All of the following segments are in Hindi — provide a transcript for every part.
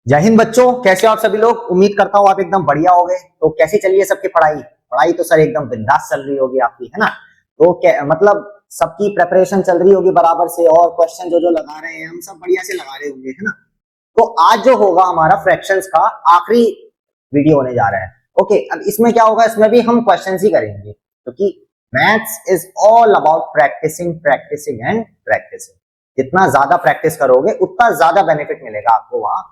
जय हिंद बच्चों, कैसे हो आप सभी लोग। उम्मीद करता हूँ आप एकदम बढ़िया हो गए। तो कैसी चल रही है सबकी पढ़ाई। पढ़ाई तो सर एकदम बिंदास चल रही होगी आपकी, है ना। तो मतलब सबकी प्रेपरेशन चल रही होगी बराबर से, और क्वेश्चन जो जो लगा रहे हैं हम सब बढ़िया से लगा रहे होंगे, है ना। तो आज जो होगा हमारा फ्रैक्शंस का आखिरी वीडियो होने जा रहा है। ओके, अब इसमें क्या होगा, इसमें भी हम क्वेश्चंस ही करेंगे, क्योंकि maths is all about practising practising and practising. जितना ज्यादा प्रैक्टिस करोगे उतना ज्यादा बेनिफिट मिलेगा आपको वहां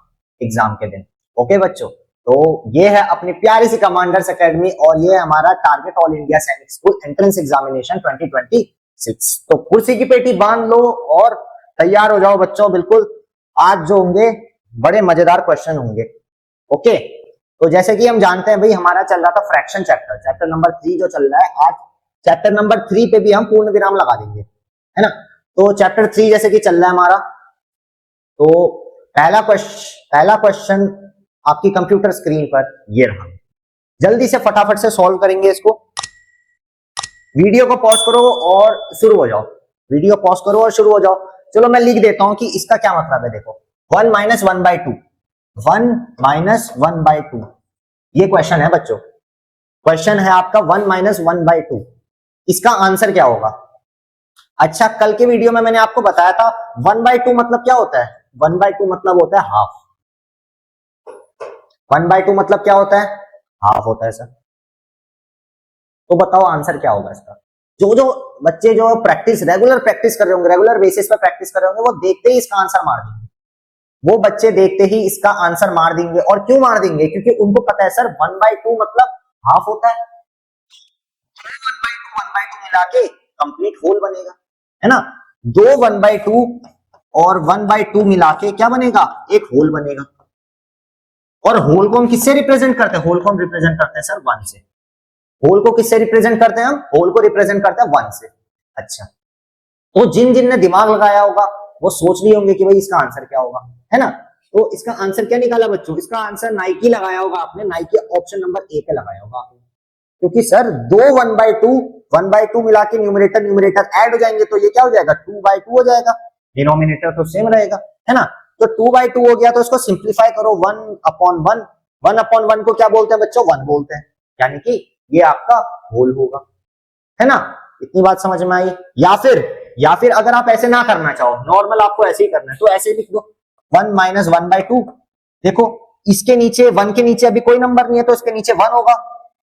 एग्जाम के दिन। ओके बच्चों, तो ये है अपनी प्यारी सी कमांडर्स एकेडमी, और ये है हमारा टारगेट ऑल इंडिया सैनिक स्कूल एंट्रेंस एग्जामिनेशन 2026। तो कुर्सी की पेटी बांध लो और तैयार हो जाओ बच्चों। बिल्कुल आज जो होंगे बड़े मजेदार क्वेश्चन होंगे। ओके, तो जैसे कि हम जानते हैं भाई, हमारा चल रहा था फ्रैक्शन चैप्टर, चैप्टर नंबर 3 जो चल रहा है। आज चैप्टर नंबर 3 पे भी हम पूर्ण विराम लगा देंगे, है ना। तो चैप्टर 3 जैसे कि चल रहा है हमारा, तो पहला क्वेश्चन आपकी कंप्यूटर स्क्रीन पर ये रहा। जल्दी से फटाफट से सॉल्व करेंगे इसको। वीडियो को पॉज करो और शुरू हो जाओ। वीडियो पॉज करो और शुरू हो जाओ। चलो मैं लिख देता हूं कि इसका क्या मतलब है। देखो, 1 माइनस 1/2, 1 माइनस 1/2, ये क्वेश्चन है बच्चों। क्वेश्चन है आपका 1 माइनस 1/2। इसका आंसर क्या होगा। अच्छा, कल के वीडियो में मैंने आपको बताया था 1/2 मतलब क्या होता है। 1/2 मतलब होता है हाफ। 1/2 मतलब क्या होता है, हाफ होता है सर। तो बताओ आंसर क्या होगा इसका। जो जो बच्चे जो रेगुलर प्रैक्टिस कर रहे होंगे, रेगुलर बेसिस पर प्रैक्टिस कर रहे होंगे, वो देखते ही इसका आंसर मार देंगे। वो बच्चे देखते ही इसका आंसर मार देंगे। और क्यों मार देंगे, क्योंकि उनको पता है सर 1/2 मतलब हाफ होता है। 1/2 मिला के कंप्लीट होल बनेगा, है ना। दो 1/2 और 1/2 मिला के क्या बनेगा, एक होल बनेगा। और होल को हम किससे रिप्रेजेंट करते हैं, होल को हम रिप्रेजेंट करते हैं सर 1 से। होल को किससे रिप्रेजेंट करते हैं हम, होल को रिप्रेजेंट करते हैं 1 से। अच्छा, तो जिन जिन ने दिमाग लगाया होगा वो सोच लिए होंगे कि भाई इसका आंसर क्या होगा, है ना। तो इसका आंसर क्या निकाला बच्चों, इसका आंसर नाइकी लगाया होगा आपने। नाइकी ऑप्शन नंबर ए पे लगाया होगा आपने, क्योंकि सर दो 1/2 मिला के न्यूमरेटर न्यूमरेटर ऐड हो जाएंगे, तो ये क्या हो जाएगा, 2/2 हो जाएगा। डिनोमिनेटर तो सेम रहेगा, है ना। तो 2/2 हो गया, तो इसको सिंप्लीफाई करो 1/1। 1/1 को क्या बोलते हैं बच्चों, 1 बोलते हैं। यानी कि ये आपका होल होगा, है ना। इतनी बात समझ में आई। या फिर अगर आप ऐसे ना करना चाहो, नॉर्मल आपको ऐसे ही करना है, तो ऐसे लिख दो 1 माइनस 1/2। देखो, इसके नीचे 1 के नीचे अभी कोई नंबर नहीं है, तो इसके नीचे 1 होगा।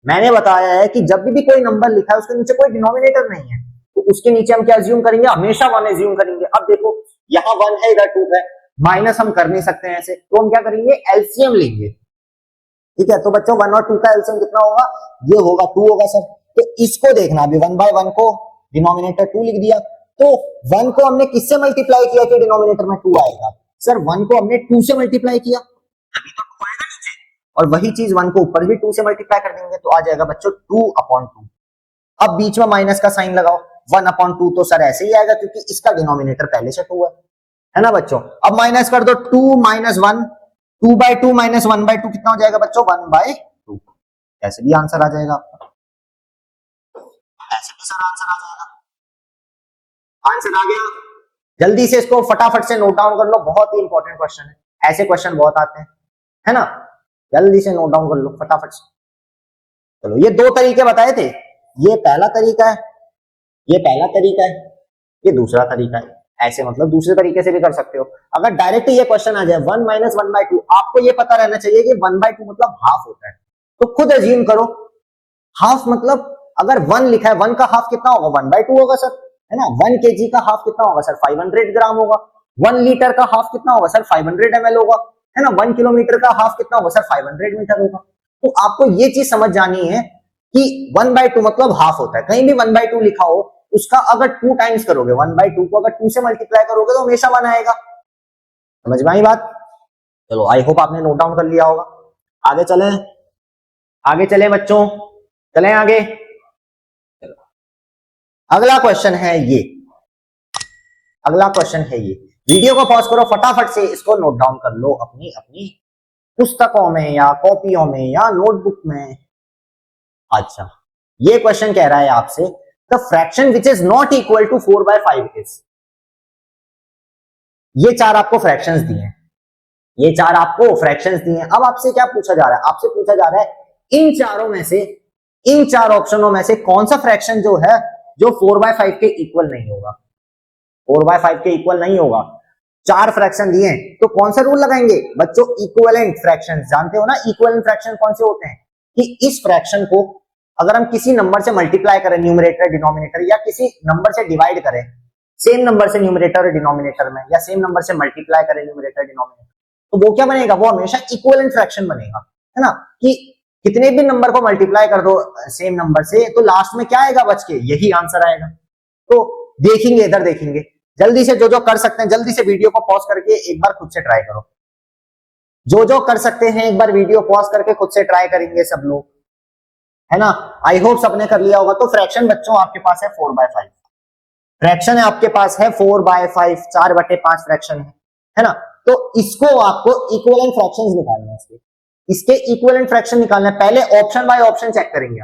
मैंने बताया है कि जब भी कोई नंबर लिखा है उसके नीचे कोई डिनोमिनेटर नहीं है, तो उसके नीचे हम क्या अज्यूम करेंगे, हमेशा 1 अज्यूम करेंगे। अब देखो, यहाँ 1 है, इधर 2 है, माइनस हम कर नहीं सकते हैं ऐसे, तो हम क्या करेंगे, एलसीएम लेंगे। ठीक है, तो बच्चों 1 और 2 का एलसीएम कितना होगा, ये होगा 2 होगा सर। तो इसको देखना, अभी 1/1 को डिनोमिनेटर 2 लिख दिया, तो 1 को हमने किससे मल्टीप्लाई किया कि डिनोमिनेटर में 2 आएगा, सर 1 को हमने 2 से मल्टीप्लाई किया, तभी तो 2 आएगा नीचे। और वही चीज 1 को ऊपर भी 2 से मल्टीप्लाई कर देंगे, तो आ जाएगा बच्चों 2/2। अब बीच में माइनस का साइन लगाओ, 1/2 तो सर ऐसे ही आएगा, क्योंकि इसका डिनोमिनेटर पहले से 2 है ना बच्चों। अब माइनस कर दो, 2 माइनस 1, 2/2 माइनस 1/2 कितना हो जाएगा बच्चों, 1/2। ऐसे भी आंसर आ जाएगा आपका, ऐसे भी सर आंसर आ जाएगा। आंसर आ गया। जल्दी से इसको फटाफट से नोट डाउन कर लो, बहुत ही इंपॉर्टेंट क्वेश्चन है, ऐसे क्वेश्चन बहुत आते हैं, है ना। जल्दी से नोट डाउन कर लो फटाफट से। चलो, ये 2 तरीके बताए थे, ये पहला तरीका है, ये पहला तरीका है, ये दूसरा तरीका है। ऐसे मतलब दूसरे तरीके से भी कर सकते हो। अगर डायरेक्ट ये क्वेश्चन आ जाए 1 माइनस 1/2, आपको ये पता रहना चाहिए कि 1/2 मतलब हाफ होता है, तो खुद अज्यूम करो हाफ मतलब, अगर 1 लिखा है, 1 का हाफ कितना होगा, 1/2 होगा सर, है ना। 1 kg का हाफ कितना होगा सर, 500 ग्राम होगा। 1 लीटर का हाफ कितना होगा सर, 500 ml होगा, है ना। 1 किलोमीटर का हाफ कितना होगा सर, 500 मीटर होगा। तो आपको ये चीज समझ जानी है कि 1/2 मतलब हाफ होता है। कहीं भी 1/2 लिखा हो, उसका अगर 2 टाइम्स करोगे, 1/2 को अगर 2 से मल्टीप्लाई करोगे तो हमेशा 1 आएगा। समझ में आई बात। चलो, आई होप आपने नोट डाउन कर लिया होगा। आगे चलें, आगे चलें बच्चों, चलें आगे। चलो, अगला क्वेश्चन है ये, अगला क्वेश्चन है ये। वीडियो को पॉज करो, फटाफट से इसको नोट डाउन कर लो अपनी अपनी पुस्तकों में या कॉपियों में या नोटबुक में। अच्छा, ये क्वेश्चन कह रहा है आपसे, the fraction which is not equal to 4/5 is. ये 4 आपको फ्रैक्शंस दिए हैं, ये चार आपको फ्रैक्शंस दिए हैं। अब आपसे क्या पूछा जा रहा है, आपसे पूछा जा रहा है इन चारों में से, इन चार ऑप्शनों में से कौन सा फ्रैक्शन जो है जो 4/5 के इक्वल नहीं होगा, 4/5 के इक्वल नहीं होगा। चार फ्रैक्शन दिए हैं तो कौन सा रूल लगाएंगे बच्चों, इक्विवेलेंट फ्रैक्शन। जानते हो ना इक्विवेलेंट फ्रैक्शन कौन से होते हैं, कि इस फ्रैक्शन को अगर हम किसी नंबर से मल्टीप्लाई करें न्यूमरेटर डिनोमिनेटर, या किसी नंबर से डिवाइड करें, सेम नंबर से न्यूमरेटर और डिनोमिनेटर में, या सेम नंबर से मल्टीप्लाई करें न्यूमरेटर डिनोमिनेटर, तो वो क्या बनेगा, वो हमेशा इक्विवेलेंट फ्रैक्शन बनेगा, है ना। कि कितने भी नंबर को मल्टीप्लाई कर दो सेम नंबर से, तो लास्ट में क्या आएगा बच के, यही आंसर आएगा। तो देखेंगे, इधर देखेंगे, जल्दी से जो जो कर सकते हैं जल्दी से वीडियो को पॉज करके एक बार खुद से ट्राई करो। जो जो कर सकते हैं एक बार वीडियो पॉज करके खुद से ट्राई करेंगे सब लोग, है ना। आई होप सबने कर लिया होगा। तो फ्रैक्शन बच्चों आपके पास है 4/5, फ्रैक्शन है आपके पास है 4/5, 4/5 फ्रैक्शन है ना। तो इसको आपको इक्विवेलेंट फ्रैक्शंस निकालने हैं, इसके इक्विवेलेंट फ्रैक्शन निकालना है। पहले ऑप्शन बाय ऑप्शन चेक करेंगे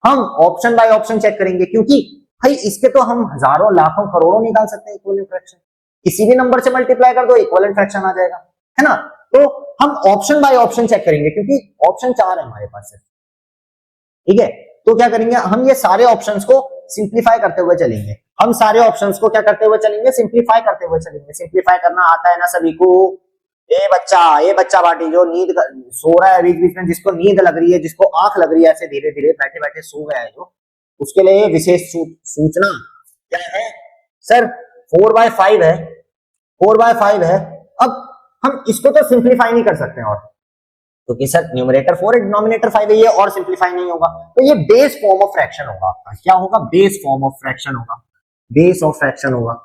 हम ऑप्शन बाय ऑप्शन चेक करेंगे, क्योंकि भाई इसके तो हम हजारों लाखों करोड़ों निकाल सकते हैं इक्विवेलेंट फ्रैक्शन। किसी भी नंबर से मल्टीप्लाई कर दो इक्विवेलेंट फ्रैक्शन आ जाएगा, है ना। तो हम ऑप्शन बाय ऑप्शन चेक करेंगे, क्योंकि ऑप्शन 4 है हमारे पास, ठीक है। तो क्या करेंगे हम, ये सारे ऑप्शंस को सिंप्लीफाई करते हुए चलेंगे। हम सारे ऑप्शंस को क्या करते हुए चलेंगे, सिंप्लीफाई करते हुए चलेंगे। सिंप्लीफाई करना आता है ना सभी को। ये बच्चा बाटी जो नींद सो रहा है बीच बीच में, जिसको नींद लग रही है, जिसको आंख लग रही है, ऐसे धीरे धीरे बैठे बैठे सो गया है जो, उसके लिए विशेष सूचना क्या है सर, 4/5 है, 4/5 है। अब हम इसको तो सिंप्लीफाई नहीं कर सकते, और क्योंकि सर न्यूमरेटर 4 है डिनोमिनेटर 5 है, ये और सिंप्लीफाई नहीं होगा। तो ये बेस फॉर्म ऑफ फ्रैक्शन होगा आपका। क्या होगा, बेस फॉर्म ऑफ फ्रैक्शन होगा, बेस ऑफ फ्रैक्शन होगा।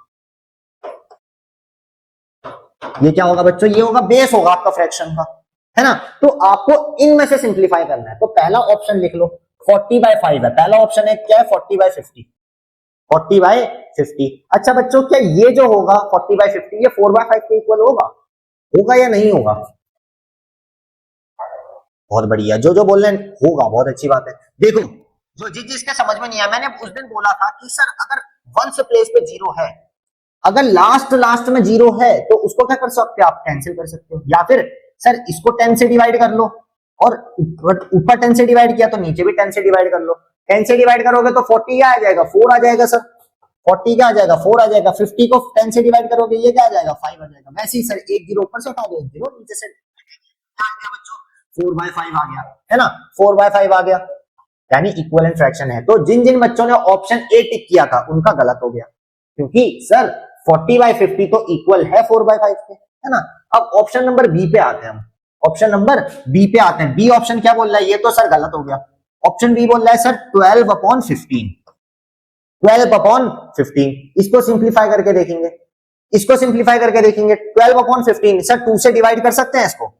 ये क्या होगा बच्चों, ये होगा बेस होगा आपका फ्रैक्शन का, है ना। तो आपको इनमें से सिंप्लीफाई करना है। तो पहला ऑप्शन लिख लो 40/5 है, पहला ऑप्शन है क्या है 40/50, 40/50। अच्छा बच्चों क्या ये जो होगा 40/50 ये 4/5 के इक्वल होगा या नहीं होगा, बहुत बढ़िया, जो जो बोल रहे हैं होगा, बहुत अच्छी बात है। देखो जो जिसके समझ में नहीं आया, मैंने उस दिन बोला था कि सर अगर वंस प्लेस पे 0 है, अगर लास्ट में 0 है तो उसको क्या कर सकते हो आप, कैंसिल कर सकते हो, या फिर सर इसको 10 से डिवाइड कर लो, और ऊपर 10 से डिवाइड किया तो नीचे भी 10 से डिवाइड कर लो। 10 से डिवाइड करोगे तो 40 क्या आ जाएगा, 4 आ जाएगा सर, 40 क्या आ जाएगा, 4 आ जाएगा। 50 को 10 से डिवाइड करोगे ये क्या आ जाएगा, 5 आ जाएगा। वैसे ही सर एक 0 ऊपर से उठा दो, 0 नीचे से, क्या आ गया बच्चों, 4/5 आ गया, है ना, 4/5 आ गया, यानी इक्विवेलेंट फ्रैक्शन है। तो जिन जिन बच्चों ने ऑप्शन ए टिक किया था उनका गलत हो गया, क्योंकि सर 40/50 तो इक्वल है 4/5 के, है ना। अब ऑप्शन नंबर बी पे आते हैं हम, ऑप्शन नंबर बी पे आते हैं। बी ऑप्शन क्या बोल रहा है, ये तो सर गलत हो गया। ऑप्शन बी बोल रहा है सर 12/15, 12/15। इसको सिंप्लीफाई करके देखेंगे, इसको सिंप्लीफाई करके देखेंगे। 12/15 सर 2 से डिवाइड कर सकते हैं इसको,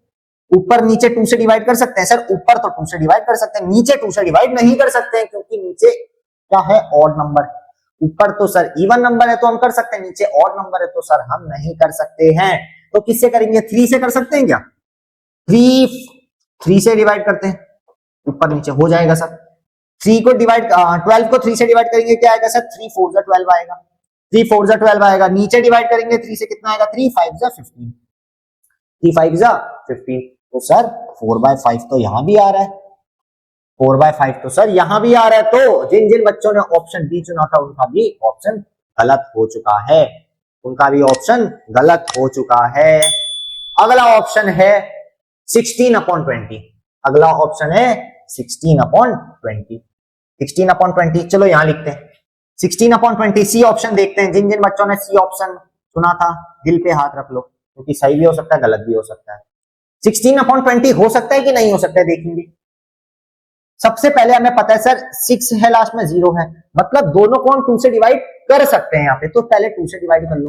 ऊपर नीचे 2 से डिवाइड कर सकते हैं सर, ऊपर तो 2 से डिवाइड कर सकते हैं, नीचे 2 से डिवाइड नहीं कर सकते हैं, क्योंकि नीचे क्या है, ऑड नंबर। ऊपर तो सर इवन नंबर है तो हम कर सकते हैं, नीचे ऑड नंबर है तो सर हम नहीं कर सकते हैं। तो किससे करेंगे, 3 से कर सकते हैं क्या, 3 से डिवाइड करते हैं, ऊपर नीचे हो जाएगा सर। 3 को डिवाइड 12 को 3 से डिवाइड करेंगे क्या आएगा सर, 3 4 जा 12 आएगा, 3 4 जा 12 आएगा। नीचे डिवाइड करेंगे 3 से कितना आएगा, 3 5 जा 15, 3 5 जा 15। तो सर 4/5 तो यहां भी आ रहा है, 4/5 तो सर यहां भी आ रहा है। तो जिन जिन बच्चों ने ऑप्शन डी चुना था उनका भी ऑप्शन गलत हो चुका है, उनका भी ऑप्शन गलत हो चुका है। अगला ऑप्शन है 16/20, अगला ऑप्शन है 16/20, 16/20। चलो यहां लिखते हैं 16/20, सी ऑप्शन देखते हैं। जिन जिन बच्चों ने सी ऑप्शन चुना था दिल पे हाथ रख लो, क्योंकि सही भी हो सकता है गलत भी हो सकता है। 16/20 हो सकता है कि नहीं हो सकता है देखेंगे। सबसे पहले हमें पता है सर 6 है लास्ट में 0 है, मतलब दोनों को हम 2 से डिवाइड कर सकते हैं यहाँ पे। तो पहले 2 से डिवाइड कर लो,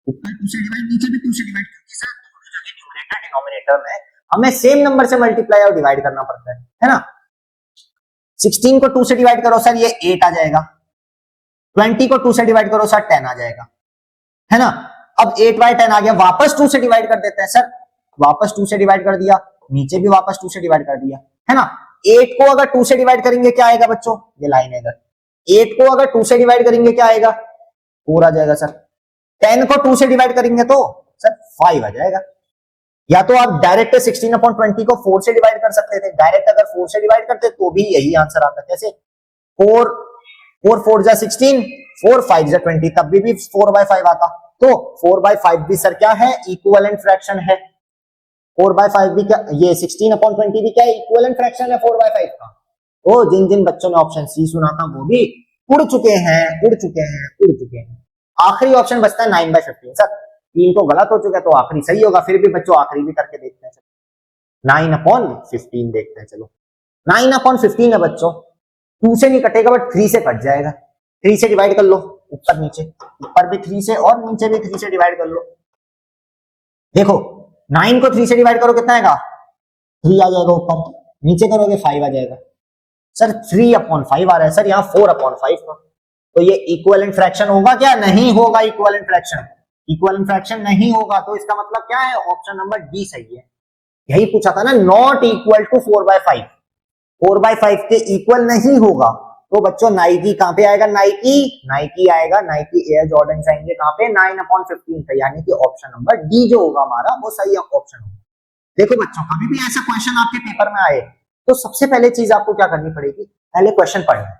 ऊपर 2 से डिवाइड, नीचे भी 2 से डिवाइड, क्योंकि सर दोनों जगह न्यूमरेटर डिनोमिनेटर में हमें सेम नंबर से मल्टीप्लाई और डिवाइड करना पड़ता है ना। 16 को 2 से डिवाइड करो सर ये 8 आ जाएगा, 20 को 2 से डिवाइड करो सर 10 आ जाएगा, है ना। अब 8/10 आ गया, वापस 2 से डिवाइड कर देते हैं सर, वापस 2 से डिवाइड कर दिया, नीचे भी वापस 2 से डिवाइड कर दिया, है ना। 8 को अगर 2 से डिवाइड करेंगे क्या आएगा बच्चों, ये लाइन है इधर, 8 को अगर 2 से डिवाइड करेंगे क्या आएगा, 4 आ जाएगा सर। 10 को 2 से डिवाइड करेंगे तो सर 5 आ जाएगा, या तो आप डायरेक्ट 16/20 को 4 से डिवाइड कर सकते थे, डायरेक्ट अगर 4 से डिवाइड करते तो भी यही आंसर आता। कैसे? 4 4 4 जा 16, 4 5 जा 20, तब भी 4/5 आता। तो 4/5 भी सर क्या है? इक्विवेलेंट फ्रैक्शन है। 4/5 भी क्या, ये 16/20 भी क्या है? इक्विवेलेंट फ्रैक्शन है 4/5 का। तो जिन जिन बच्चों ने ऑप्शन सी सुना था वो भी उड़ चुके हैं, उड़ चुके हैं, उड़ चुके हैं। आखिरी ऑप्शन बचता है 9/15। सर 3 तो गलत हो चुका है, तो आखिरी सही होगा। फिर भी बच्चों आखिरी भी करके देखते हैं। 9/15 देखते हैं। चलो 9/15 है बच्चों, 2 से नहीं कटेगा बट 3 से कट जाएगा। 3 से डिवाइड कर लो, ऊपर नीचे, ऊपर भी 3 से और नीचे भी 3 से डिवाइड कर लो। देखो 9 को 3 से डिवाइड करो कितना आएगा? 3 आ जाएगा ऊपर, नीचे करोगे 5 आ जाएगा। सर 3/5 आ रहा है सर यहाँ 4/5 का। तो ये इक्विवेलेंट फ्रैक्शन होगा क्या? नहीं होगा इक्विवेलेंट फ्रैक्शन। इक्विवेलेंट फ्रैक्शन नहीं होगा, तो इसका मतलब क्या है? ऑप्शन नंबर डी सही है। यही पूछा था ना, नॉट इक्वल टू 4/5, 4/5 के इक्वल नहीं होगा। तो बच्चों नाइकी कहां पे आएगा? नाइकी आएगा, नाइकी एयर जॉर्डन आएंगे कहां पे? 9/15 पे, यानी कि ऑप्शन नंबर डी जो होगा हमारा वो सही ऑप्शन होगा। देखो बच्चों, कभी भी ऐसा क्वेश्चन आपके पेपर में आए तो सबसे पहले चीज आपको क्या करनी पड़ेगी? पहले क्वेश्चन पढ़ना है।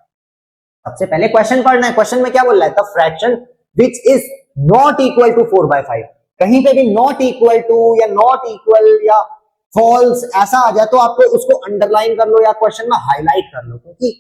सबसे पहले क्वेश्चन पढ़ना है। क्वेश्चन में क्या बोल रहा है? The fraction which is not equal to 4/5। कहीं पे भी नॉट इक्वल टू या नॉट इक्वल या फॉल्स ऐसा आ जाए तो आपको उसको अंडरलाइन कर लो या क्वेश्चन में हाईलाइट कर लो, क्योंकि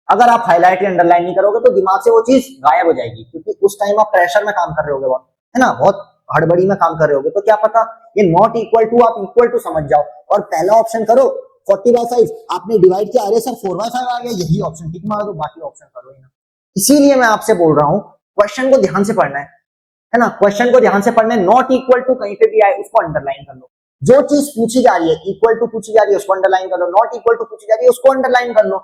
अगर आप हाईलाइट या अंडरलाइन नहीं करोगे तो दिमाग से वो चीज गायब हो जाएगी। क्योंकि उस टाइम आप प्रेशर में काम कर रहे होगे, है ना, बहुत हड़बड़ी में काम कर रहे होगे, तो क्या पता ये नॉट इक्वल टू आप इक्वल टू समझ जाओ और पहला ऑप्शन करो 40/5, आपने डिवाइड किया, अरे सर 4/5 आ गया, यही ऑप्शन टिक मार दो, बाकी ऑप्शन करो ही ना। इसीलिए मैं आपसे बोल रहा हूं क्वेश्चन को ध्यान से पढ़ना है ना, क्वेश्चन को ध्यान से पढ़ना है। नॉट इक्वल टू कहीं पे भी आए उसको अंडरलाइन कर लो। जो चीज पूछी जा रही है इक्वल टू पूछी जा रही है उसको अंडरलाइन कर लो, नॉट इक्वल टू पूछी जा रही है उसको अंडरलाइन कर लो।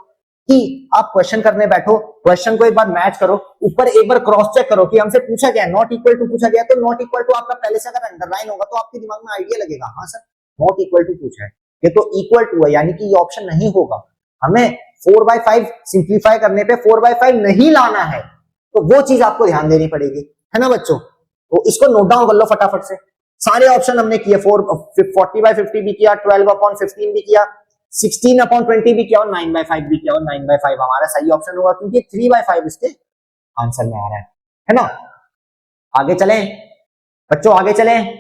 कि आप क्वेश्चन करने बैठो, क्वेश्चन को एक बार मैच करो, ऊपर एक बार क्रॉस चेक करो कि हमसे पूछा गया नॉट इक्वल टू पूछा गया, तो नॉट इक्वल टू आपका पहले से अगर अंडरलाइन होगा तो आपके दिमाग में आइडिया लगेगा, हाँ सर नॉट इक्वल टू पूछा है, ये तो इक्वल टू है, यानी कि ये ऑप्शन नहीं होगा। हमें 4/5 सिंप्लीफाई करने पे 4/5 नहीं लाना है, तो वो चीज आपको ध्यान देनी पड़ेगी, है ना बच्चों। तो इसको नोट डाउन कर लो फटाफट से। सारे ऑप्शन हमने किए, 40/50 भी किया, 12/15 भी किया, 16/20 भी किया और 9/5 भी किया, और 9/5 हमारा सही ऑप्शन होगा क्योंकि 3/5 इसके आंसर में आ रहा है ना। आगे चलें बच्चों, आगे चलें,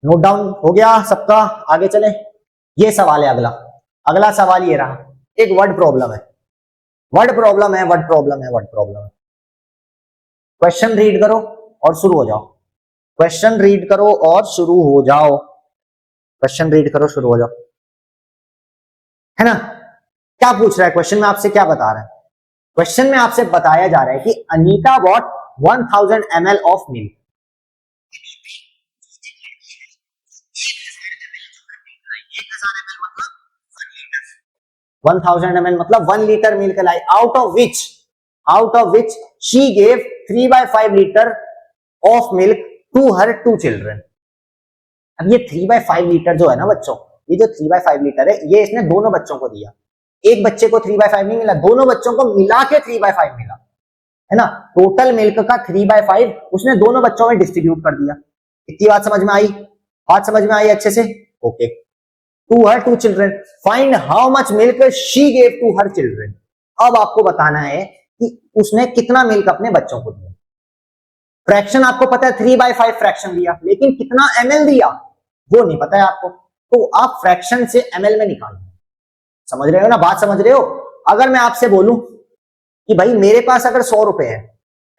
नोट डाउन हो गया सबका, आगे चलें। ये सवाल है अगला, अगला सवाल ये रहा, एक वर्ड प्रॉब्लम है, वर्ड प्रॉब्लम है, वर्ड प्रॉब्लम है, वर्ड प्रॉब्लम है। क्वेश्चन रीड करो और शुरू हो जाओ, क्वेश्चन रीड करो और शुरू हो जाओ, क्वेश्चन रीड करो शुरू हो जाओ, है ना। क्या पूछ रहा है क्वेश्चन में, आपसे क्या बता रहा है? क्वेश्चन में आपसे बताया जा रहा है कि Anita bought 1000 ml of milk. 1000 ml मतलब 1 लीटर मिल्क लाई, out of which she gave 3/5 litre of milk to her 2 children. अब ये 3/5 लीटर जो है ना बच्चों, ये जो 3/5 लीटर है ये इसने दोनों बच्चों को दिया। एक बच्चे को 3/5 नहीं मिला, दोनों बच्चों को मिला के 3/5 मिला, है ना। टोटल मिल्क का 3/5 उसने दोनों बच्चों में डिस्ट्रीब्यूट कर दिया। इतनी बात समझ में आई? बात समझ में आई अच्छे से? Okay. To her 2 children, find how much milk she gave to her children. अब आपको बताना है कि उसने कितना मिल्क अपने बच्चों को दिया। फ्रैक्शन आपको पता है 3/5 फ्रैक्शन दिया, लेकिन कितना ml दिया वो नहीं पता है आपको, तो आप फ्रैक्शन से ml में निकालो। समझ रहे हो ना, बात समझ रहे हो? अगर मैं आपसे बोलूं कि भाई मेरे पास अगर 100 रुपए है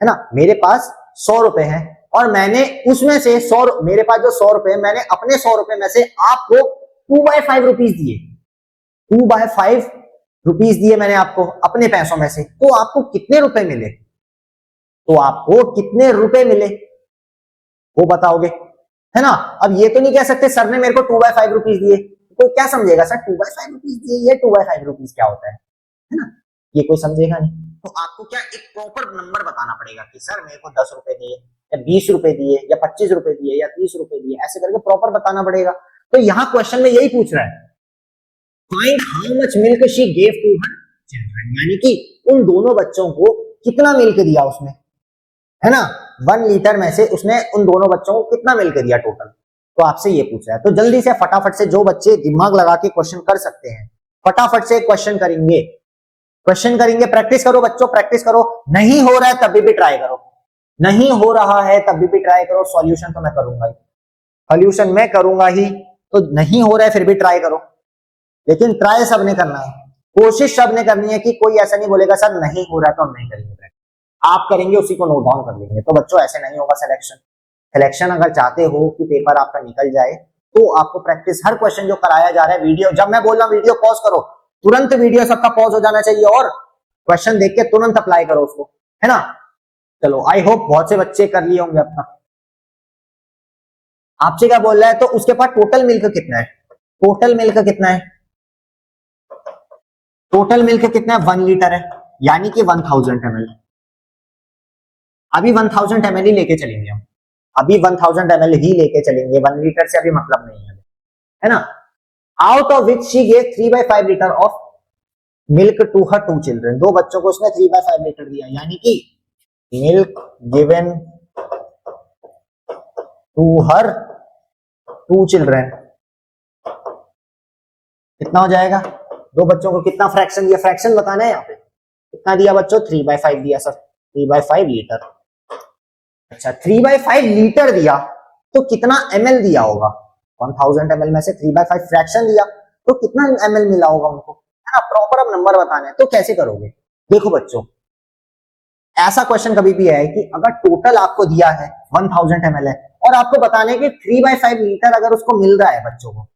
ना, मेरे पास 100 रुपए है और मैंने उसमें से 100, मेरे पास जो 100 रुपए है मैंने अपने 100 रुपए में से आपको 2/5 रुपीज दिए, 2/5 रुपीज दिए मैंने आपको अपने पैसों में से, तो आपको कितने रुपए मिले? तो आपको कितने रुपए मिले वो बताओगे, है ना। अब ये तो नहीं कह सकते सर ने मेरे को 2/5 रुपीज दिए, कोई क्या समझेगा सर 2/5 रुपीज दिए, ये 2/5 रुपीज क्या होता है ना, ये कोई समझेगा नहीं। तो आपको क्या एक प्रॉपर नंबर बताना पड़ेगा कि सर मेरे को 10 रुपए दिए या 20 रुपए दिए या 25 रुपए दिए या 30 रुपए दिए, ऐसे करके प्रॉपर बताना पड़ेगा। तो यहाँ क्वेश्चन में यही पूछ रहा है, find how much milk she gave to her children, यानी कि उन दोनों बच्चों को कितना मिल्क दिया उसने, है ना। 1 लीटर में से उसने उन दोनों बच्चों को कितना मिल्क दिया टोटल। तो आपसे ये पूछ रहा है, तो जल्दी से फटाफट से जो बच्चे दिमाग लगा के क्वेश्चन कर सकते हैं फटाफट से क्वेश्चन करेंगे, प्रैक्टिस करो बच्चों, प्रैक्टिस करो। नहीं हो रहा है तभी भी ट्राई करो, नहीं हो रहा है तभी भी ट्राई करो। सॉल्यूशन तो मैं करूंगा ही, सॉल्यूशन मैं करूंगा ही, तो नहीं हो रहा है फिर भी ट्राई करो, लेकिन ट्राई सबने करना है, कोशिश सबने करनी है कि कोई ऐसा नहीं बोलेगा सर नहीं हो रहा है तो हम नहीं करेंगे, आप करेंगे उसी को नोट डाउन कर लेंगे। तो बच्चों ऐसे नहीं होगा सिलेक्शन। सिलेक्शन अगर चाहते हो कि पेपर आपका निकल जाए तो आपको प्रैक्टिस, हर क्वेश्चन जो कराया जा रहा है, वीडियो जब मैं बोल रहा हूं वीडियो पॉज करो, तुरंत वीडियो सबका पॉज हो जाना चाहिए और क्वेश्चन देख के तुरंत अप्लाई करो उसको, है ना। चलो आई होप बहुत से बच्चे कर लिए होंगे अपना। आपसे क्या बोल रहा है, तो उसके पास टोटल मिल्क कितना है, टोटल मिल्क कितना है, टोटल मिल्क कितना है 1 लीटर है, यानी कि 1000 ml। अभी 1000 ml ही लेके चलेंगे हम, अभी 1000 ml ही लेके चलेंगे, 1 लीटर से अभी मतलब नहीं है ना। Out of which she gave 3/5 litre of milk to her 2 children, 2 बच्चों को उसने 3/5 लीटर दिया, यानी कि milk given to her 2 children कितना हो जाएगा, 2 बच्चों को कितना फ्रैक्शन दिया, फ्रैक्शन बताना है यहाँ पे, कितना दिया बच्चों 3/5 दिया सर, 3/5 लीटर। अच्छा 3/5 लीटर दिया तो कितना ml दिया होगा, 1000 ml में से 3/5 फ्रैक्शन दिया तो कितना ml मिला होगा उनको, है ना। प्रॉपर अब नंबर बताना है, तो कैसे करोगे, देखो बच्चों ऐसा क्वेश्चन कभी भी है कि अगर टोटल आपको दिया है 1000 ml है और आपको बताना है कि 3/5 लीटर अगर उसको मिल रहा है बच्चों को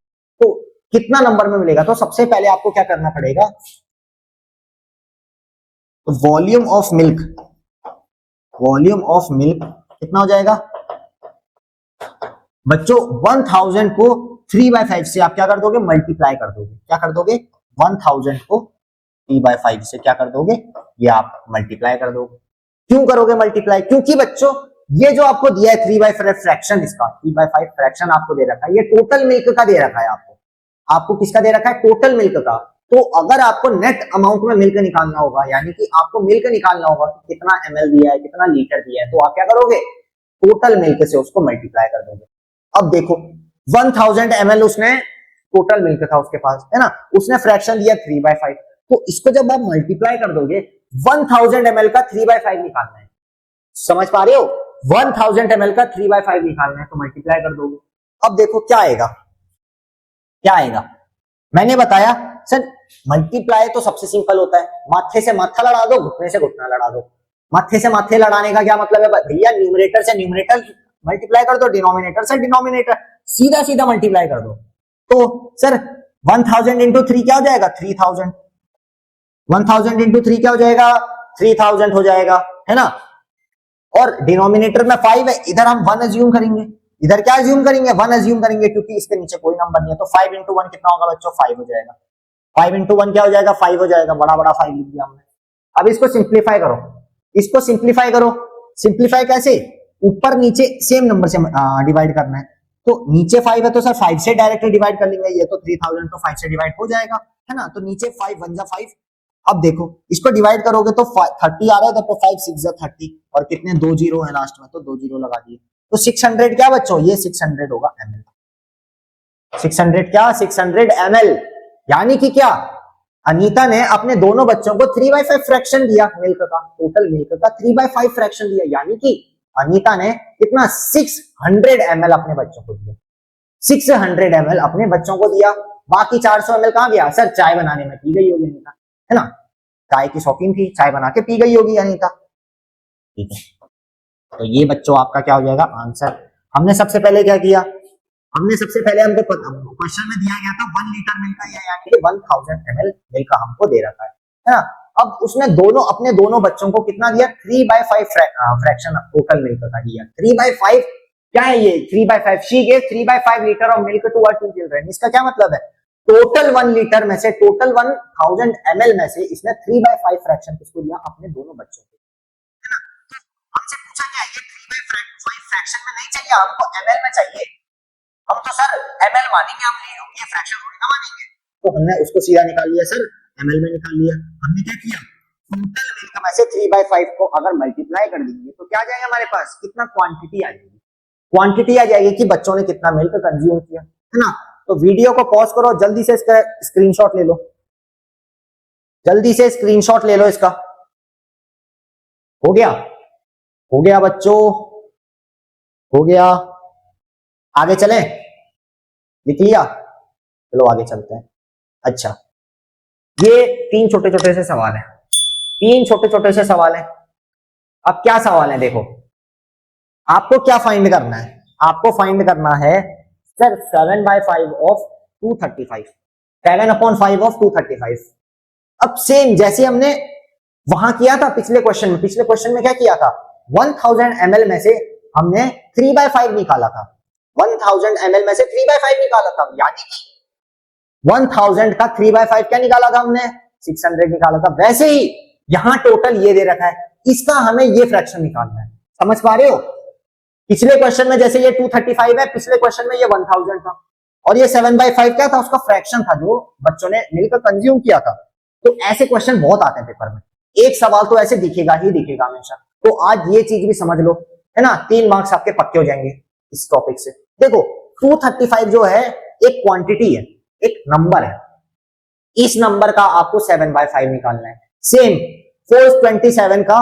तो कितना नंबर में मिलेगा, तो सबसे पहले आपको क्या करना पड़ेगा, volume of milk, volume of milk कितना हो जाएगा बच्चों, 1000 को 3/5 से आप क्या कर दोगे, मल्टीप्लाई कर दोगे, क्या कर दोगे 1000 को 3/5 से क्या कर दोगे, ये आप मल्टीप्लाई कर दोगे। क्यों करोगे मल्टीप्लाई, क्योंकि बच्चों ये जो आपको दिया है 3/5 फ्रैक्शन, इसका 3/5 फ्रैक्शन आपको दे रखा है, ये टोटल मिल्क का दे रखा है आपको, आपको किसका दे रखा है, टोटल मिल्क का। तो अगर आपको नेट अमाउंट में मिल्क निकालना होगा, यानी कि आपको मिल्क निकालना होगा कि कितना ml दिया है, कितना लीटर दिया है, तो आप क्या करोगे, टोटल मिल्क से उसको मल्टीप्लाई कर दोगे। अब देखो 1000 ml उसने टोटल मिल्क था उसके पास, है ना, उसने फ्रैक्शन दिया 3/5, तो इसको जब आप मल्टीप्लाई कर दोगे 1000 ml का 3/5 निकालना है, समझ पा रहे हो, 1000 ml का 3/5 निकालना है तो मल्टीप्लाई कर दोगे। अब देखो क्या आएगा, क्या आएगा, मैंने बताया सर मल्टीप्लाई तो सबसे सिंपल होता है, माथे से माथा लड़ा दो, घुटने से घुटना लड़ा दो। माथे से माथे लड़ाने का क्या मतलब है भैया, न्यूमरेटर से न्यूमरेटर मल्टीप्लाई कर दो, डिनोमिनेटर से डिनोमिनेटर, सीधा सीधा मल्टीप्लाई कर दो। तो सर 1000 इंटू 3 क्या हो जाएगा, 3000, 1000 इंटू 3 क्या हो जाएगा, 3000 हो जाएगा, है ना। और डिनोमिनेटर में 5 है, इधर हम 1 अज्यूम करेंगे, इधर क्या अज्यूम करेंगे, 1 अज्यूम करेंगे, क्योंकि इसके नीचे कोई नंबर नहीं है, तो 5 इंटू 1 कितना होगा बच्चों, 5 हो जाएगा, 5 इंटू 1 क्या हो जाएगा, 5 हो जाएगा, बड़ा बड़ा 5 लिख दिया हमने। अब इसको सिंप्लीफाई करो, इसको सिंप्लीफाई करो, सिंप्लीफाई कैसे, ऊपर नीचे सेम नंबर से डिवाइड करना है, तो नीचे 5 है तो सर 5 से डायरेक्टली डिवाइड कर लेंगे, ये तो 3000 तो 5 से डिवाइड हो जाएगा, है ना, तो नीचे 5 1 जा 5। अब देखो इसको डिवाइड करोगे तो 30 आ रहा है, तो 5 6 जा 30, और कितने 2 जीरो है लास्ट में, तो 2 जीरो लगा दिए, तो 600 क्या बच्चों, ये 600 होगा ml, 600 क्या, 600 ml, यानी कि क्या, अनीता ने अपने दोनों बच्चों को 3/5 फ्रैक्शन दिया मिल्क का, टोटल मिल्क का 3/5 फ्रैक्शन दिया, यानी कि अनीता ने कितना 600 ml अपने बच्चों को दिया, 600 ml अपने बच्चों को दिया, बाकी 400 ml कहां गया, सर चाय बनाने में पी गई होगी अनीता, है ना, चाय की शौकीन थी, चाय बना के पी गई होगी अनीता, ठीक है। तो ये बच्चों आपका क्या हो जाएगा आंसर। हमने सबसे पहले क्या किया, हमने सबसे पहले हमको क्वेश्चन में दिया गया था 1 लीटर मिल्क का, यानी कि 1000 ml मिल्क हमको दे रखा है ना। अब उसने दोनों अपने दोनों बच्चों को कितना दिया, 3/5 फ्रैक्शन टोटल मिल्क का दिया, 3/5 क्या है ये, 3/5 she gave 3/5 litre of milk to her 2 children, इसका क्या मतलब है, टोटल 1 लीटर में से, टोटल 1000 ml में से इसने 3/5 फ्रैक्शन किसको दिया, अपने दोनों बच्चों को, है ना। तो हमसे पूछा क्या, ये 3/5 फ्रैक्शन में नहीं चाहिए, हमको ml में चाहिए, हम तो सर ml मानेंगे, हम ये फ्रैक्शन थोड़ी ना मानेंगे, तो हमने उसको सीधा निकाल लिया सर, ml में निकाल लिया। हमने क्या किया, टोटल मिल्क में से 3/5 को अगर मल्टीप्लाई कर देंगे तो क्या आ जाएगा हमारे पास, कितना क्वांटिटी आ जाएगी, क्वांटिटी आ जाएगी कि बच्चों ने कितना मिल्क कंज्यूम किया, है ना। तो वीडियो को पॉज करो, जल्दी से इसका स्क्रीनशॉट ले लो, जल्दी से स्क्रीनशॉट ले लो इसका। हो गया, हो गया बच्चों, हो गया। आगे चलें, लिख लिया, चलो आगे चलते हैं। अच्छा, ये 3 छोटे छोटे से सवाल है, 3 छोटे छोटे से सवाल है। अब क्या सवाल है, देखो आपको क्या फाइंड करना है, आपको फाइंड करना है सर 7/5 ऑफ 235, 7/5 ऑफ 235। अब सेम जैसे हमने वहां किया था पिछले क्वेश्चन में, पिछले क्वेश्चन में क्या किया था, 1000 ml में से हमने 3/5 निकाला था, 1000 ml में से 3/5 निकाला था, यानी कि 1000 का 3/5 क्या निकाला था हमने, 600 निकाला था। वैसे ही यहां टोटल ये दे रखा है, इसका हमें ये फ्रैक्शन निकालना है, समझ पा रहे हो। पिछले क्वेश्चन में जैसे ये 235 है, पिछले क्वेश्चन में ये 1000 था, और ये 7/5 क्या था, उसका फ्रैक्शन था जो बच्चों ने मिलकर कंज्यूम किया था। तो ऐसे क्वेश्चन बहुत आते हैं पेपर में, एक सवाल तो ऐसे दिखेगा ही दिखेगा हमेशा। तो आज ये चीज भी समझ लो, है ना, 3 मार्क्स आपके पक्के हो जाएंगे इस टॉपिक से। देखो 235 जो है एक क्वांटिटी है, एक नंबर है, इस नंबर का आपको 7/5 निकालना है। सेम 427 का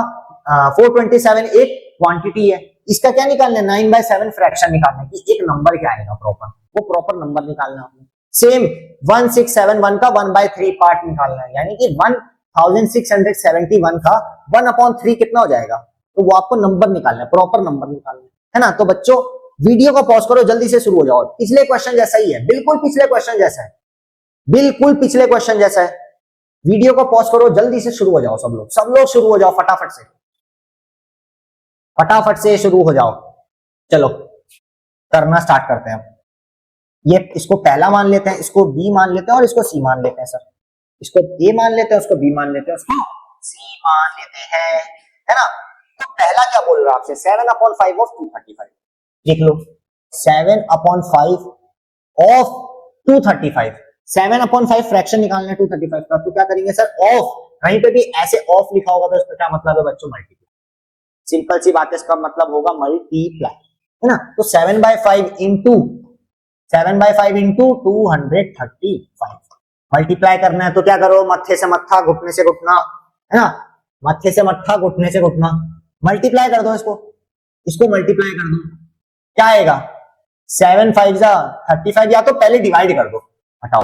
427 एक क्वांटिटी है, इसका क्या निकालना है, 9/7 फ्रैक्शन निकालना है कि एक नंबर क्या आएगा प्रॉपर, वो प्रॉपर नंबर निकालना है। सेम 1671 का 1/3 पार्ट निकालना है, यानी कि 1671 का 1/3 कितना हो जाएगा, तो वो आपको नंबर निकालना है, प्रॉपर नंबर निकालना है ना। तो बच्चों वीडियो को पॉज करो, जल्दी से शुरू हो जाओ। पिछले क्वेश्चन जैसा ही है, बिल्कुल पिछले क्वेश्चन जैसा है, बिल्कुल पिछले क्वेश्चन जैसा है। वीडियो को पॉज करो, जल्दी से शुरू हो जाओ, सब लोग शुरू हो जाओ, फटाफट से, फटाफट से शुरू हो जाओ। चलो करना स्टार्ट करते हैं। ये इसको पहला मान लेते हैं, इसको बी मान लेते हैं, और इसको सी मान लेते हैं। सर इसको ए मान लेते हैं, उसको बी मान लेते हैं, उसको सी मान लेते हैं, है ना। तो पहला क्या बोल रहा है आपसे, 7/5 ऑफ 235। देख लो 7/5 ऑफ 235, 7/5 फ्रैक्शन निकालना है 235 का। तो क्या करेंगे सर, ऑफ, कहीं पे भी ऐसे ऑफ लिखा होगा तो इसका क्या मतलब है बच्चों, मल्टीप्लाई। सिंपल सी बात है, इसका मतलब होगा मल्टीप्लाई, है ना। तो 7/5 इंटू 235 मल्टीप्लाई करना है। तो क्या करो, मत्थे से मत्था, घुटने से घुटना, है ना, मत्थे से मत्था, घुटने से घुटना, मल्टीप्लाई कर दो इसको, इसको मल्टीप्लाई कर दो, क्या आएगा 7/5 35, या तो पहले डिवाइड कर दो, हटाओ,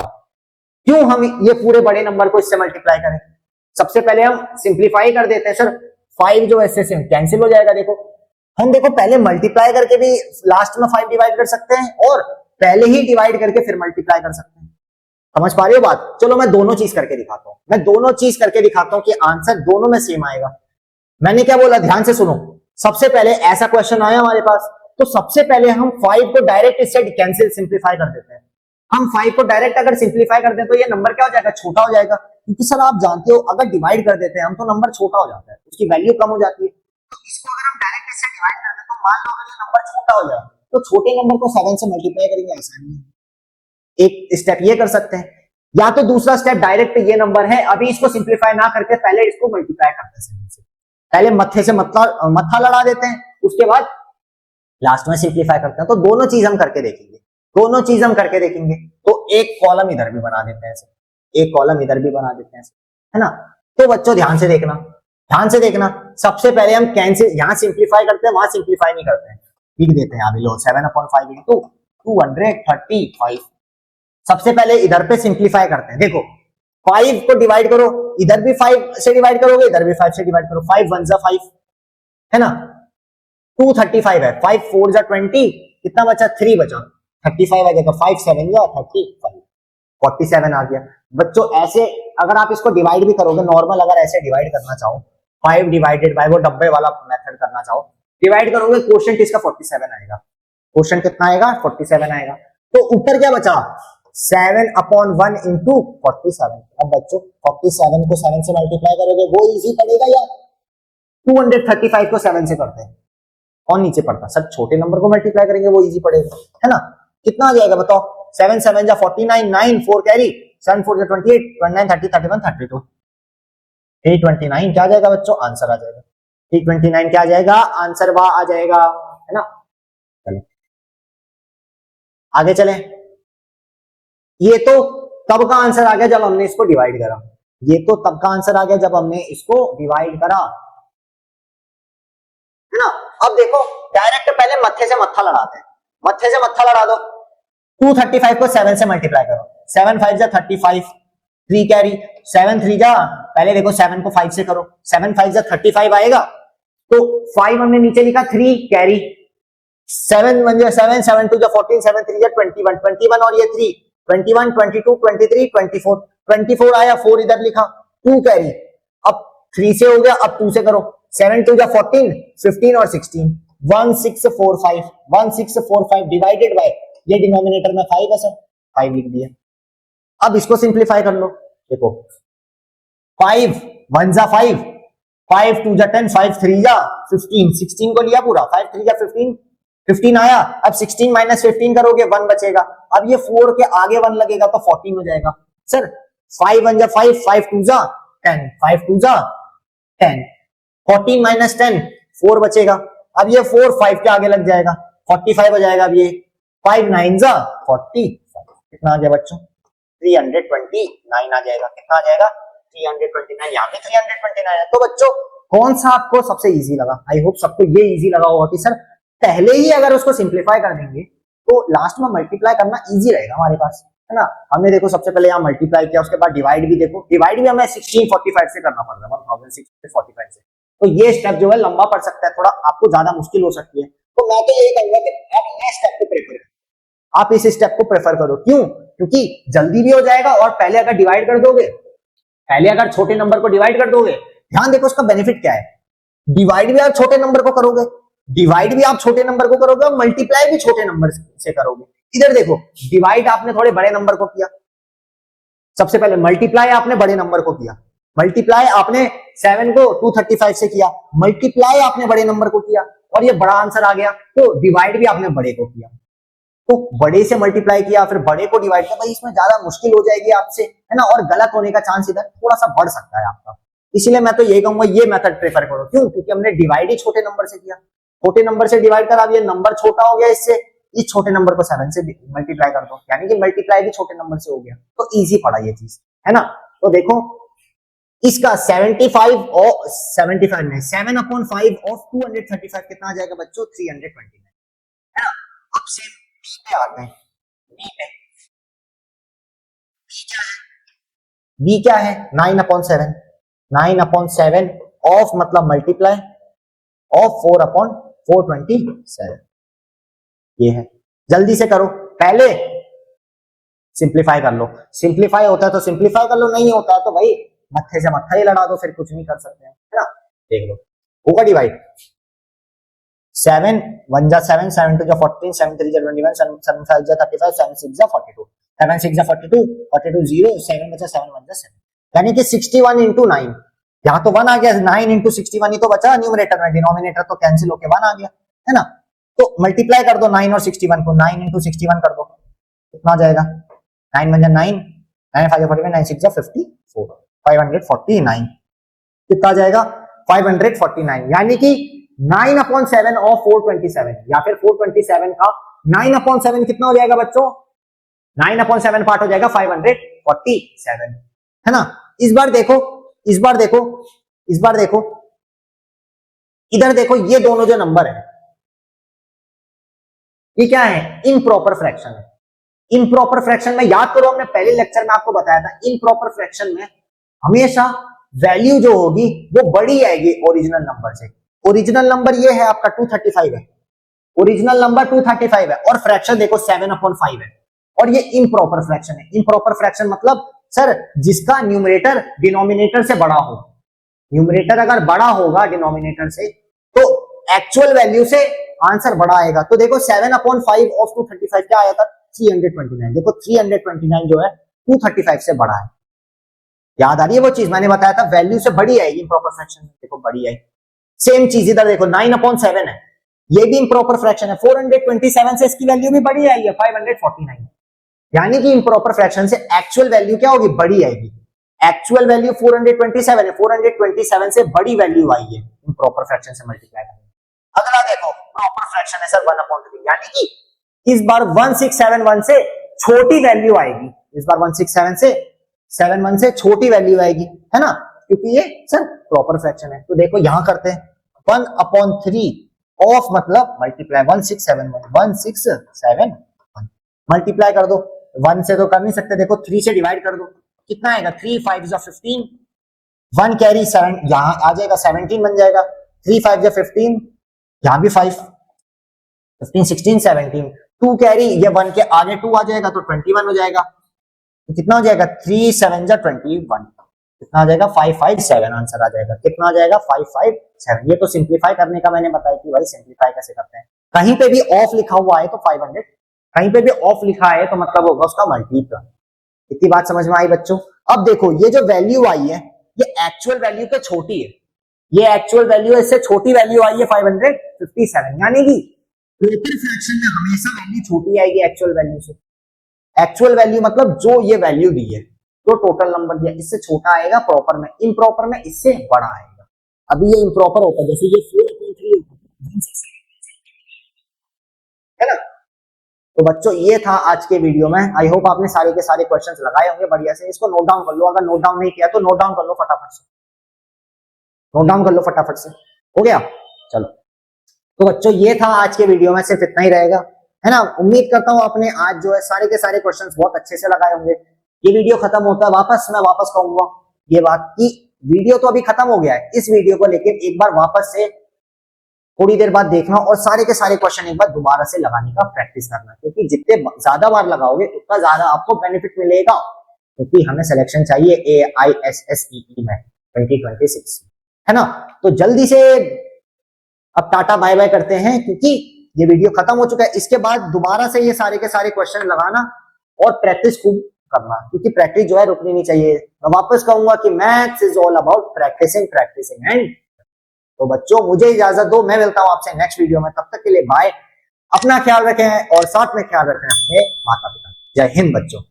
क्यों हम ये पूरे बड़े नंबर को इससे मल्टीप्लाई करें। सबसे पहले हम सिंप्लीफाई कर देते हैं। सर 5 जो ऐसे से कैंसिल हो जाएगा, देखो हम देखो पहले मल्टीप्लाई करके भी लास्ट में 5 डिवाइड कर सकते हैं, और पहले ही डिवाइड करके फिर मल्टीप्लाई कर सकते हैं। समझ पा रहे हो बात। चलो मैं दोनों चीज करके दिखाता हूं, मैं दोनों चीज करके दिखाता हूं कि आंसर दोनों में सेम आएगा। मैंने क्या बोला, ध्यान से सुनो। सबसे पहले ऐसा क्वेश्चन आया हमारे पास, तो सबसे पहले हम 5 को डायरेक्ट इससे कैंसिल सिंप्लीफाई कर देते हैं। हम 5 को डायरेक्ट अगर सिंप्लीफाई कर दें तो ये नंबर क्या हो जाएगा, छोटा हो जाएगा, क्योंकि सर आप जानते हो अगर डिवाइड कर देते हैं हम तो नंबर छोटा हो जाता है, उसकी वैल्यू कम हो जाती है। तो इसको अगर हम डायरेक्ट इससे डिवाइड कर दें तो मान लो अगर ये नंबर छोटा हो जाए तो छोटे नंबर को 7 से मल्टीप्लाई करेंगे, आसानी है। एक स्टेप ये कर सकते हैं, या तो दूसरा स्टेप डायरेक्ट ये नंबर है, अभी इसको सिंप्लीफाई ना करके पहले इसको मल्टीप्लाई करते हैं, पहले मत्थे से मत्था लड़ा देते हैं, उसके बाद लास्ट में सिंप्लीफाई करते हैं। तो दोनों चीज हम करके देखेंगे, दोनों चीज हम करके देखेंगे। तो एक कॉलम इधर भी बना देते हैं, एक कॉलम इधर भी बना देते हैं, है ना। तो बच्चों ध्यान से देखना, ध्यान से देखना। सबसे पहले हम कैंसिल, यहां सिंप्लीफाई करते हैं, वहां सिंप्लीफाई नहीं करते हैं, लिख देते हैं। अभी लो 7/5 इंटू 235, सबसे पहले इधर पे सिंप्लीफाई करते हैं। देखो 5 को डिवाइड करो, इधर भी 5 से डिवाइड करोगे, इधर भी 5 से डिवाइड करो, 5 1 जा 5, है ना। 235 है, 5 4 जा 20, कितना बचा, 3 बचा, 35 आ जाएगा, 5 7 जा 35, 47 आ गया। बच्चों ऐसे अगर आप इसको डिवाइड भी करोगे, नॉर्मल अगर ऐसे डिवाइड करना चाहो, 5 डिवाइडेड बाय वो डब्बे वाला मेथड करना चाहो, डिवाइड करोगे, क्वोशिएंट इसका 47 आएगा। क्वोशिएंट कितना आएगा, 47 आएगा। तो ऊपर क्या बचा, 7/1 इंटू 47। अब बच्चों 47 को 7 से मल्टीप्लाई करोगे वो इजी पड़ेगा, या 235 को 7 से करते हैं और नीचे पड़ता, सर छोटे नंबर को मल्टीप्लाई करेंगे वो इजी पड़ेगा, है ना। कितना आ जाएगा बताओ, 7 7 जा 49, 9 4 कैरी, 7 4 जा 28, 29 30 31 32, 329 क्या आ जाएगा बच्चों, आंसर आ जाएगा। 329 क्या आ जाएगा, आंसर वह आ जाएगा, है ना। चलो आगे चले, ये तो तब का आंसर आ गया जब हमने इसको डिवाइड करा, ये तो तब का आंसर आ गया जब हमने इसको डिवाइड करा, है ना। अब देखो डायरेक्ट पहले मत्थे से मत्था लड़ाते हैं, मत्थे से मत्था लड़ा दो, 235 को 7 से मल्टीप्लाई करो, 7 5 जा 35, 3 कैरी, 7 3 जा, पहले देखो 7 को 5 से करो, 7 5 जा 35 आएगा, तो 5 हमने नीचे लिखा, 3 कैरी, 7 1 जा 7, 7 2 जा 14, 7 3 जा 21, 21 और ये 3, 21 22 23 24, 24 आया, 4 इधर लिखा, 2 कैरी, अब 3 से हो गया, अब 2 से करो, 7 2 जा 14, 15 और 16, 1645, 1645 डिवाइडेड बाय, ये डिनोमिनेटर में 5 है सर, 5 लिख दिया। अब इसको सिंप्लीफाई कर लो, देखो 5 1 जा 5, 5 2 जा 10, 5 3 जा 15, 16 को लिया पूरा, 5 3 जा 15, 15 आया, अब 16 माइनस 15 करोगे 1 बचेगा, अब ये 4 के आगे 1 लगेगा तो 14 हो जाएगा सर। 5 1 जा 5, 5 2 जा 10, 5 2 जा 10, 14 माइनस 10 4 बचेगा, अब ये 4 5 के आगे लग जाएगा, 45 हो जाएगा। अब ये 5 9 जा 40, कितना आ गया बच्चों, 329 आ जाएगा, कितना आ जाएगा 329, यहाँ पे 329 है। तो बच्चों कौन सा आपको सबसे इजी लगा, आई होप सबको ये इजी लगा होगा कि सर पहले ही अगर उसको सिंप्लीफाई कर देंगे तो लास्ट में मल्टीप्लाई करना इजी रहेगा हमारे पास, है ना। हमने देखो सबसे पहले यहाँ मल्टीप्लाई किया, उसके बाद डिवाइड भी देखो, डिवाइड भी हमें 1645 से करना पड़ रहा है, 1645 से, तो ये स्टेप जो है लंबा पड़ सकता है, थोड़ा आपको ज्यादा मुश्किल हो सकती है, तो मैं तो यही कहूंगा कि आप ये स्टेप को प्रेफर करो, आप इस स्टेप को प्रेफर करो, क्यों, क्योंकि जल्दी भी हो जाएगा, और पहले अगर डिवाइड कर दोगे, पहले अगर छोटे नंबर को डिवाइड कर दोगे, ध्यान देखो उसका बेनिफिट क्या है, डिवाइड भी आप छोटे नंबर को करोगे, डिवाइड भी आप छोटे नंबर को करोगे, और मल्टीप्लाई भी छोटे नंबर से करोगे। इधर देखो डिवाइड आपने थोड़े बड़े नंबर को किया, सबसे पहले मल्टीप्लाई आपने बड़े नंबर को किया, मल्टीप्लाई आपने 7 को 235 से किया, मल्टीप्लाई आपने बड़े नंबर को किया, और ये बड़ा आंसर आ गया, तो डिवाइड भी आपने बड़े को किया, तो बड़े से मल्टीप्लाई किया फिर बड़े को डिवाइड किया, भाई इसमें ज्यादा मुश्किल हो जाएगी आपसे, है ना, और गलत होने का चांस इधर थोड़ा सा बढ़ सकता है आपका, इसलिए मैं तो यही कहूंगा ये मेथड प्रेफर करो, क्यों, क्योंकि हमने डिवाइड ही छोटे नंबर से किया, छोटे नंबर से डिवाइड करा, अब ये नंबर छोटा हो गया, इससे इस छोटे नंबर को 7 से मल्टीप्लाई कर दो, यानी कि मल्टीप्लाई भी छोटे नंबर से हो गया, तो इजी पड़ा ये चीज, है ना। तो देखो इसका 75 और 75 नहीं 7/5 ऑफ 235 कितना आ जाएगा बच्चों, 329, है ना। अब सेम बी पे आते हैं, बी पे बी क्या है 9/7, 9/7 ऑफ मतलब मल्टीप्लाई ऑफ 4/427, ये है, जल्दी से करो, पहले सिंप्लीफाई कर लो, सिंप्लीफाई होता है तो सिंप्लीफाई कर लो, नहीं होता है तो भाई मत्थे से मत्था ही लड़ा दो, फिर कुछ नहीं कर सकते हैं, है ना। देख लो होगा डिवाइड, 7 1 जा 7, 7 2 जा 14, 7 3 जा 21, 7 5 जा 35, 7 6 जा 42, 7 6 जा 42, 42 0, 7 बचा, 7 1 जा 7, यानी कि 61 into 9, यहाँ तो 1 आ गया, 9 into 61 ही तो बचा न्यूमरेटर में, डिनोमिनेटर तो कैंसिल होके 1 आ गया, है ना। तो मल्टीप्लाई कर दो 9 और 61 को, 9 into 61 कर दो, कितना आ जाएगा, 9 1 जा 9, 9 5 जा 45, 9 6 जा 54, 549, कितना आ जाएगा 549, यानी कि 9/7 ऑफ 427, या फिर 427 का 9/7 कितना हो जाएगा बच्चों, 9/7 पार्ट हो जाएगा 547, है ना। इस बार देखो, इस बार देखो, इस बार देखो, इधर देखो, ये दोनों जो नंबर है ये क्या है, इम्प्रॉपर फ्रैक्शन है। इम्प्रॉपर फ्रैक्शन में याद करो, हमने पहले लेक्चर में आपको बताया था, इम्प्रॉपर फ्रैक्शन में हमेशा वैल्यू जो होगी वो बड़ी आएगी ओरिजिनल नंबर से। ओरिजिनल नंबर ये है आपका 235 है, ओरिजिनल नंबर 235 है, और फ्रैक्शन देखो 7/5 है, और ये इम्प्रॉपर फ्रैक्शन है। इम्प्रॉपर फ्रैक्शन मतलब सर जिसका न्यूमरेटर डिनोमिनेटर से बड़ा हो, न्यूमरेटर अगर बड़ा होगा डिनोमिनेटर से तो एक्चुअल वैल्यू से आंसर बड़ा आएगा। तो देखो 7/5 ऑफ 235 क्या आया था, 329, देखो 329 जो है 235 से बड़ा है, याद आ रही है वो चीज मैंने बताया था, वैल्यू से बड़ी आएगी इम्प्रॉपर फ्रैक्शन में, देखो बड़ी आई। सेम चीज इधर देखो 9/7 है, ये भी इम्प्रॉपर फ्रैक्शन है, 427 से इसकी वैल्यू भी बड़ी आई है 549, यानी कि इम्प्रॉपर फ्रैक्शन से एक्चुअल वैल्यू क्या होगी, बड़ी आएगी। एक्चुअल वैल्यू 427 है, 427 से बड़ी वैल्यू आई है इम्प्रॉपर फ्रैक्शन से मल्टीप्लाई करने। अगला देखो प्रॉपर फ्रैक्शन है सर 1/3, यानी कि इस बार 1671 से छोटी वैल्यू आएगी, इस बार 167 से 71 से छोटी वैल्यू आएगी, है ना, क्योंकि ये सर प्रॉपर फ्रैक्शन है। तो देखो यहां करते हैं 1/3 ऑफ मतलब मल्टीप्लाई 1671 मल्टीप्लाई कर दो, 1 से तो कर नहीं सकते, देखो 3 से डिवाइड कर दो, कितना आएगा 3 5 15, 1 कैरी 7 यहां आ जाएगा 17 बन जाएगा, 3 5 15, यहां भी 5 15 16 17, 2 कैरी ये 1 के आगे 2 आ जाएगा तो 21 हो जाएगा, तो कितना हो जाएगा 3 7 21, कितना आ जाएगा 557 आंसर आ जाएगा, कितना आ जाएगा 557। ये तो सिंप्लीफाई करने का मैंने बताया कि भाई सिंप्लीफाई कैसे करते हैं, कहीं पे भी ऑफ लिखा हुआ है तो 500, कहीं पे भी ऑफ लिखा है तो मतलब होगा उसका मल्टीपल। इतनी बात समझ में आई बच्चों। अब देखो ये जो वैल्यू आई है ये एक्चुअल वैल्यू पे छोटी है, ये एक्चुअल वैल्यू इससे छोटी वैल्यू आई है 557, यानी कि टोटल फ्रैक्शन में हमेशा वैल्यू छोटी आएगी एक्चुअल वैल्यू से। एक्चुअल वैल्यू मतलब जो ये वैल्यू दी है, जो टोटल नंबर दिया इससे छोटा आएगा प्रॉपर में, इम्प्रॉपर में इससे बड़ा आएगा। अभी ये इम्प्रॉपर होता है, जैसे ये 4.3 है ना। तो बच्चों ये था आज के वीडियो में, आई होप आपने सारे के सारे क्वेश्चंस लगाए होंगे बढ़िया से। इसको नोट डाउन कर लो, अगर नोट डाउन नहीं किया तो नोट डाउन कर लो फटाफट से, नोट डाउन कर लो फटाफट से, हो गया। चलो तो बच्चों ये था आज के वीडियो में, सिर्फ इतना ही रहेगा, है ना। उम्मीद करता हूँ आपने आज जो है सारे के सारे क्वेश्चंस बहुत अच्छे से लगाए होंगे। ये वीडियो खत्म होता है मैं वापस कहूंगा ये बात कि वीडियो तो अभी खत्म हो गया है, इस वीडियो को लेकिन एक बार वापस से थोड़ी देर बाद देखना और सारे के सारे क्वेश्चन एक बार दोबारा से लगाने का प्रैक्टिस करना, क्योंकि जितने ज्यादा बार लगाओगे उतना ज्यादा आपको बेनिफिट मिलेगा, क्योंकि हमें सिलेक्शन चाहिए AISSEE में 2026, है ना। तो जल्दी से अब टाटा बाय बाय करते हैं, क्योंकि ये वीडियो खत्म हो चुका है। इसके बाद दोबारा से ये सारे के सारे क्वेश्चन लगाना और प्रैक्टिस खूब करना, क्योंकि प्रैक्टिस जो है रुकनी नहीं चाहिए। मैं वापस कहूंगा कि maths is all about practising and. तो बच्चों मुझे इजाजत दो, मैं मिलता हूं आपसे नेक्स्ट वीडियो में, तब तक के लिए बाय। अपना ख्याल रखें और साथ में ख्याल रखें अपने माता पिता। जय हिंद बच्चों।